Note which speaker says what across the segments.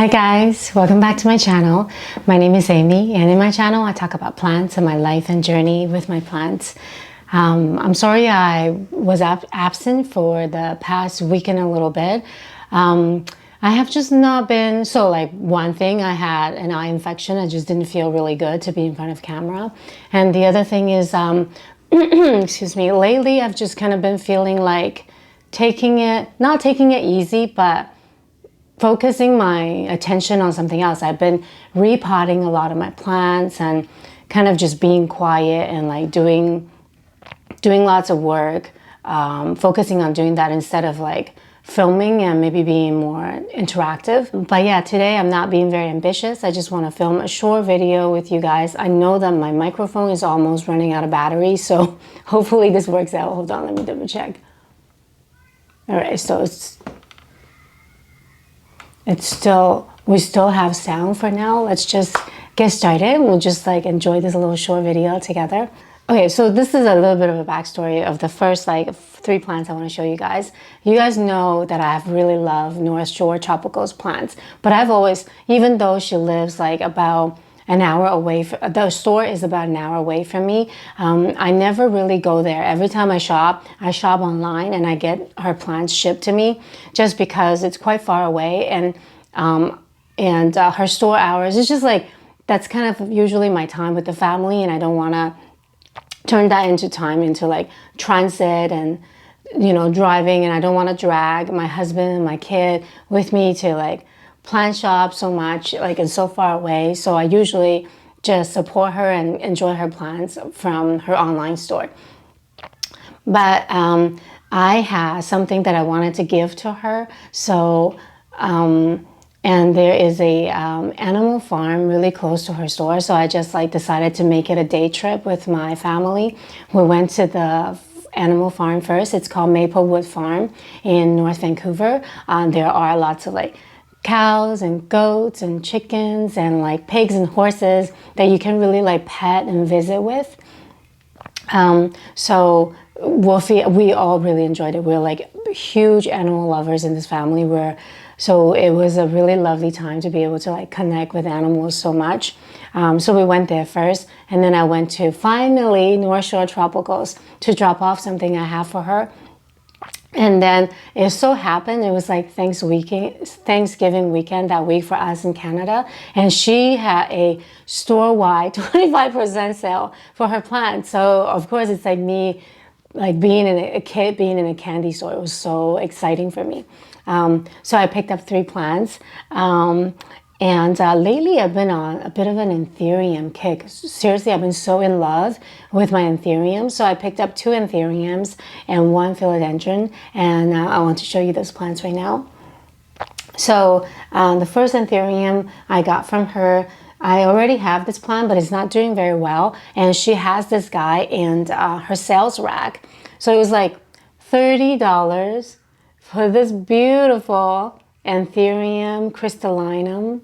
Speaker 1: Hi guys, welcome back to my channel. My name is Amy, and in my channel I talk about plants and my life and journey with my plants. I'm sorry I was absent for the past week and a little bit. I have just not been, so like one thing, I had an eye infection. I just didn't feel really good to be in front of camera. And the other thing is, excuse me, lately I've just kind of been feeling like not taking it easy, but focusing my attention on something else. I've been repotting a lot of my plants and kind of just being quiet and like doing lots of work, focusing on doing that instead of like filming and maybe being more interactive. But yeah, today I'm not being very ambitious. I just want to film a short video with you guys. I know that my microphone is almost running out of battery, so hopefully this works out. Hold on, let me double check. All right, so we still have sound for now. Let's just get started. We'll just like enjoy this little short video together. Okay, so this is a little bit of a backstory of the first like 3 plants I want to show you guys. You guys know that I've really loved North Shore Tropicals plants, but I've always, even though she lives like about an hour away, the store is about an hour away from me, I never really go there. Every time I shop online and I get her plants shipped to me just because it's quite far away, and her store hours, it's just like, that's kind of usually my time with the family, and I don't want to turn that into time into like transit and, you know, driving, and I don't want to drag my husband and my kid with me to like plant shop so much, like, and so far away. So I usually just support her and enjoy her plants from her online store. But I had something that I wanted to give to her. So and there is a animal farm really close to her store, so I just like decided to make it a day trip with my family. We went to the animal farm first. It's called Maplewood Farm in North Vancouver. There are lots of like cows and goats and chickens and like pigs and horses that you can really like pet and visit with. So Wolfie, we all really enjoyed it. We're like huge animal lovers in this family. So it was a really lovely time to be able to like connect with animals so much. So we went there first, and then I went to finally North Shore Tropicals to drop off something I have for her. And then it so happened it was like Thanksgiving weekend that week for us in Canada, and she had a store-wide 25% sale for her plants. So of course it's like me, like being a kid being in a candy store. It was so exciting for me. So I picked up 3 plants. And lately I've been on a bit of an Anthurium kick. Seriously, I've been so in love with my Anthurium. So I picked up 2 Anthuriums and 1 Philodendron. And I want to show you those plants right now. So the first Anthurium I got from her, I already have this plant, but it's not doing very well. And she has this guy in her sales rack. So it was like $30 for this beautiful Anthurium crystallineum.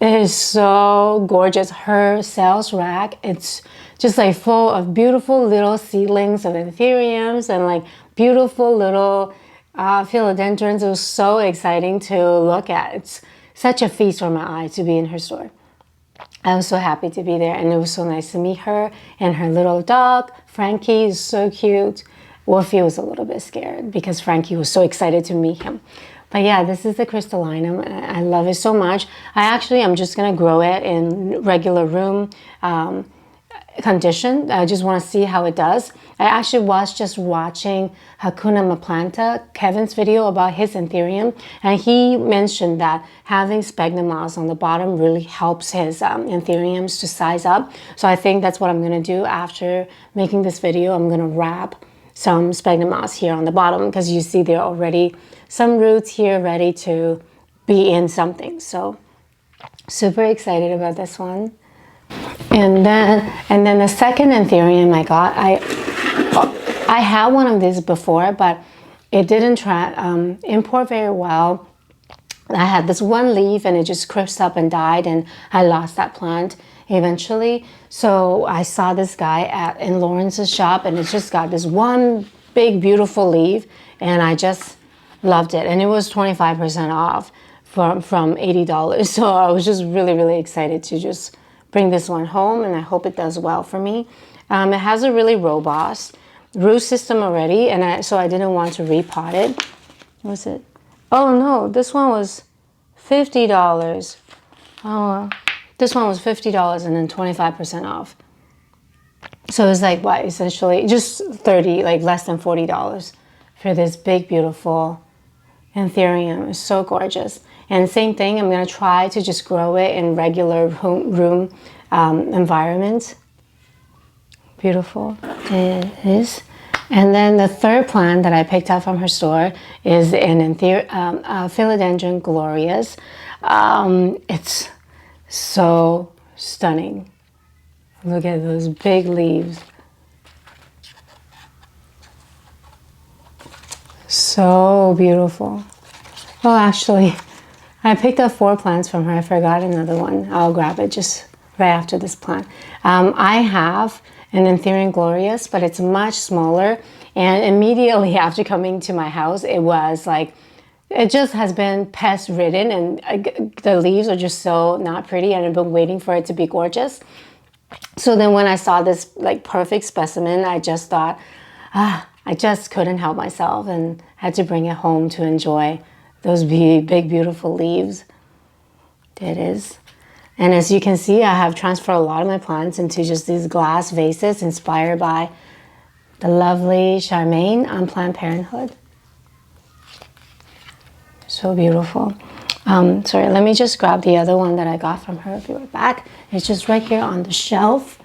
Speaker 1: It is so gorgeous. Her sales rack, it's just like full of beautiful little seedlings of Anthuriums and like beautiful little philodendrons. It was so exciting to look at. It's such a feast for my eyes to be in her store. I was so happy to be there, and it was so nice to meet her and her little dog. Frankie is so cute. Wolfie was a little bit scared because Frankie was so excited to meet him. But yeah, this is the crystallineum. I love it so much. I'm just gonna grow it in regular room condition. I just want to see how it does. I actually was just watching Hakuna Maplanta, Kevin's video about his Anthurium, and he mentioned that having sphagnum moss on the bottom really helps his Anthuriums to size up. So I think that's what I'm gonna do after making this video. I'm gonna wrap some sphagnum moss here on the bottom, because you see there are already some roots here ready to be in something. So super excited about this one. And then the second Anthurium I got, I had one of these before, but it didn't import very well. I had this one leaf and it just crisped up and died, and I lost that plant eventually. So I saw this guy in Lawrence's shop, and it's just got this one big beautiful leaf, and I just loved it. And it was 25% off from $80. So I was just really excited to just bring this one home, and I hope it does well for me. It has a really robust root system already, and so I didn't want to repot it. What was it? Oh no, this one was $50. Oh, this one was $50 and then 25% off. So it's like what, essentially just 30, like less than $40 for this big, beautiful Anthurium. It's so gorgeous. And same thing, I'm gonna try to just grow it in regular room environment. Beautiful it is. And then the third plant that I picked up from her store is an Philodendron Glorious. It's so stunning. Look at those big leaves. So beautiful. Well, actually, I picked up 4 plants from her. I forgot another one. I'll grab it just right after this plant. I have an Anthurium Glorious, but it's much smaller. And immediately after coming to my house, it was like, it just has been pest ridden, and the leaves are just so not pretty, and I've been waiting for it to be gorgeous. So then when I saw this like perfect specimen, I just thought, I just couldn't help myself and had to bring it home to enjoy those big, beautiful leaves. There it is. And as you can see, I have transferred a lot of my plants into just these glass vases inspired by the lovely Charmaine on Planned Parenthood. So beautiful. Sorry, let me just grab the other one that I got from her. I'll be right back. It's just right here on the shelf.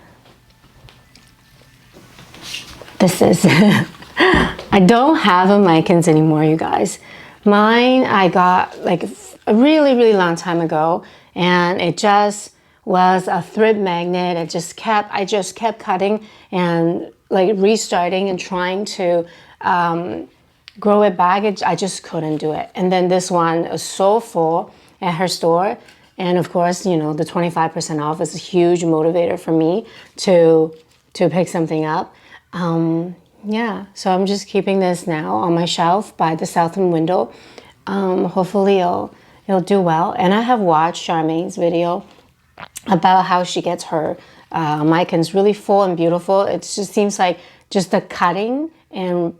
Speaker 1: This is, I don't have a mikins anymore, you guys. Mine I got like a really long time ago, and it just was a thread magnet. I just kept cutting and like restarting and trying to grow it back. I just couldn't do it. And then this one is so full at her store, and of course, you know, the 25% off is a huge motivator for me to pick something up. Yeah, so I'm just keeping this now on my shelf by the southern window. Hopefully it'll do well. And I have watched Charmaine's video about how she gets her mikins really full and beautiful. It just seems like just the cutting and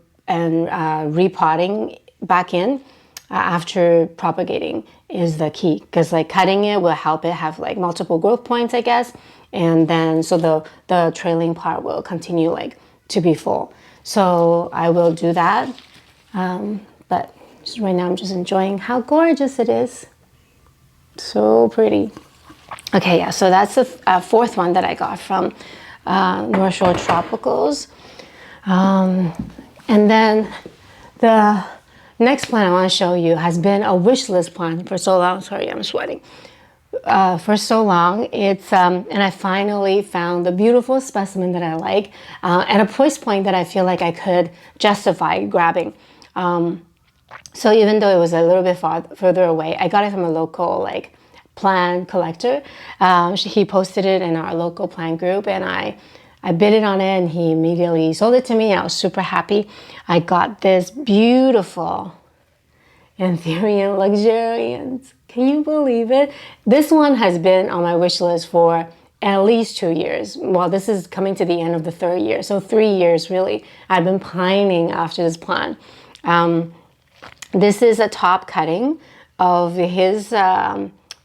Speaker 1: repotting back in after propagating is the key, because like cutting it will help it have like multiple growth points, I guess, and then so the trailing part will continue like to be full. So I will do that, but just right now I'm just enjoying how gorgeous it is. So pretty. Okay, yeah, so that's the fourth one that I got from North Shore Tropicals. And then the next plant I want to show you has been a wish list plant for so long. Sorry, I'm sweating. For so long, it's and I finally found the beautiful specimen that I like at a price point that I feel like I could justify grabbing. So even though it was a little bit further away, I got it from a local like plant collector. He posted it in our local plant group, and I bid it on it, and he immediately sold it to me. I was super happy. I got this beautiful Anthurium luxurians. Can you believe it? This one has been on my wish list for at least 2 years. Well, this is coming to the end of the 3rd year, so 3 years really. I've been pining after this plant. This is a top cutting of his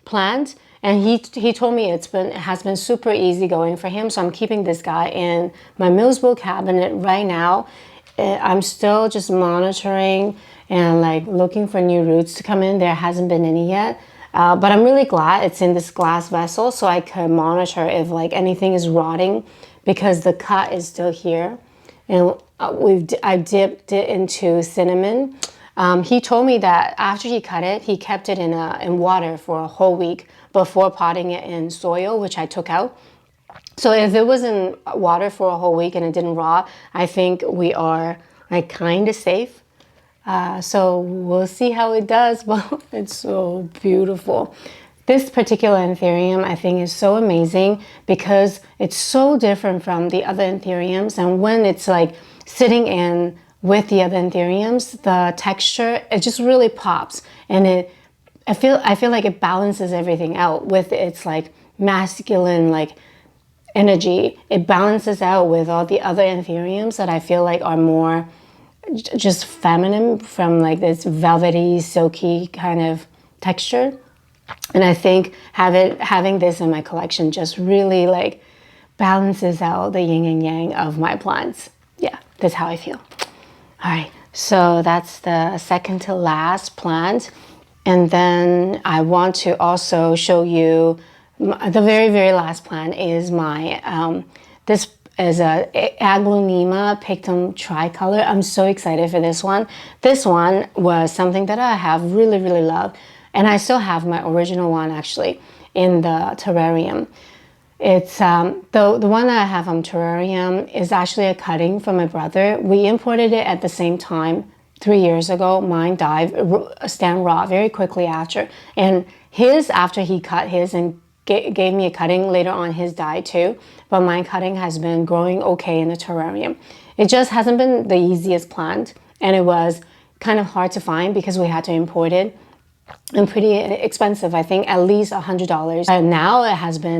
Speaker 1: plant, and he told me it has been super easy going for him. So I'm keeping this guy in my Millsville cabinet right now. I'm still just monitoring and like looking for new roots to come in. There hasn't been any yet, but I'm really glad it's in this glass vessel so I can monitor if like anything is rotting, because the cut is still here. And I dipped it into cinnamon. He told me that after he cut it, he kept it in water for a whole week before potting it in soil, which I took out. So if it was in water for a whole week and it didn't rot, I think we are like kind of safe. So we'll see how it does, but it's so beautiful. This particular Anthurium I think is so amazing because it's so different from the other Anthuriums, and when it's like sitting in with the other anthuriums, the texture, it just really pops. And I feel like it balances everything out with its like masculine like energy. It balances out with all the other anthuriums that I feel like are more just feminine, from like this velvety, silky kind of texture. And I think having this in my collection just really like balances out the yin and yang of my plants. Yeah, that's how I feel. All right, so that's the second to last plant. And then I want to also show you the very, very last plant is my, this is a Aglaonema pictum tricolor. I'm so excited for this one. This one was something that I have really, really loved. And I still have my original one actually in the terrarium. It's the one that I have on terrarium is actually a cutting from my brother. We imported it at the same time 3 years ago. Mine died, stand raw very quickly after. And his, after he cut his and gave me a cutting, later on his died too. But my cutting has been growing okay in the terrarium. It just hasn't been the easiest plant. And it was kind of hard to find because we had to import it. And pretty expensive, I think at least $100. And now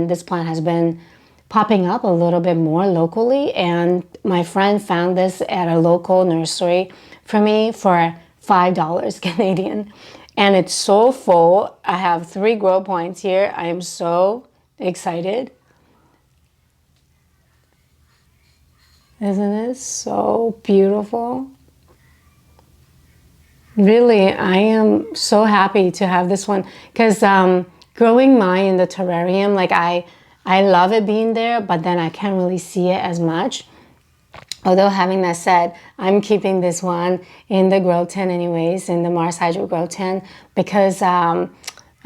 Speaker 1: this plant has been popping up a little bit more locally, and my friend found this at a local nursery for me for $5 Canadian. And it's so full. I have 3 grow points here. I am so excited. Isn't it so beautiful? Really, I am so happy to have this one because growing mine in the terrarium, like I love it being there, but then I can't really see it as much. Although having that said, I'm keeping this one in the grow tent anyways, in the Mars Hydro grow tent, because I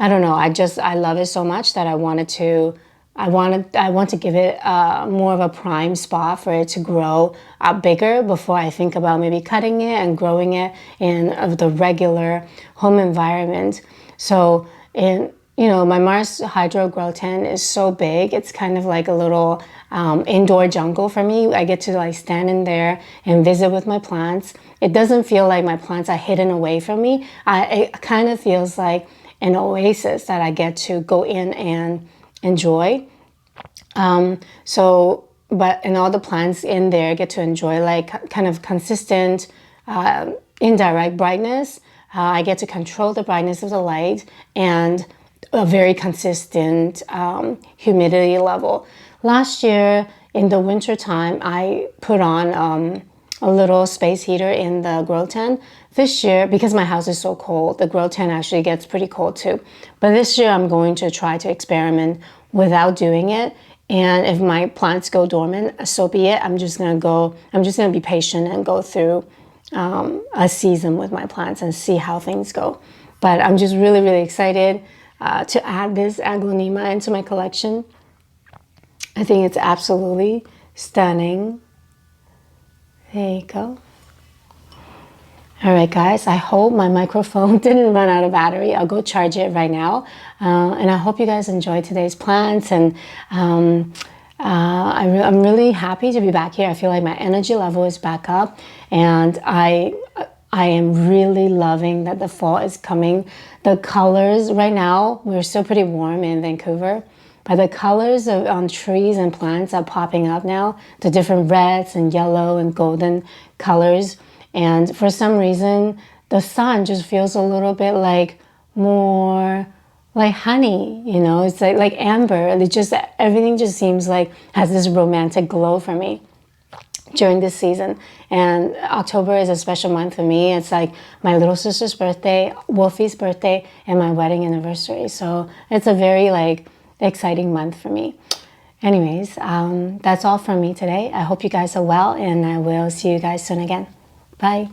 Speaker 1: don't know, I love it so much that I want to give it more of a prime spot for it to grow bigger before I think about maybe cutting it and growing it in the regular home environment. So my Mars Hydro grow tent is so big. It's kind of like a little indoor jungle for me. I get to like stand in there and visit with my plants. It doesn't feel like my plants are hidden away from me. It kind of feels like an oasis that I get to go in and enjoy. And all the plants in there get to enjoy like kind of consistent indirect brightness. I get to control the brightness of the light and a very consistent humidity level. Last year in the winter time, I put on a little space heater in the grow tent. This year, because my house is so cold, the grow tent actually gets pretty cold too. But this year I'm going to try to experiment without doing it. And if my plants go dormant, so be it. I'm just gonna be patient and go through a season with my plants and see how things go. But I'm just really, really excited to add this Aglaonema into my collection. I think it's absolutely stunning. There you go. All right, guys, I hope my microphone didn't run out of battery. I'll go charge it right now. And I hope you guys enjoyed today's plants. And I'm really happy to be back here. I feel like my energy level is back up. And I am really loving that the fall is coming. The colors right now, we're still pretty warm in Vancouver. But the colors on trees and plants are popping up now. The different reds and yellow and golden colors. And for some reason, the sun just feels a little bit like more like honey, you know, it's like amber. Everything just seems like has this romantic glow for me during this season. And October is a special month for me. It's like my little sister's birthday, Wolfie's birthday, and my wedding anniversary. So it's a very like exciting month for me. Anyways, that's all from me today. I hope you guys are well, and I will see you guys soon again. Bye.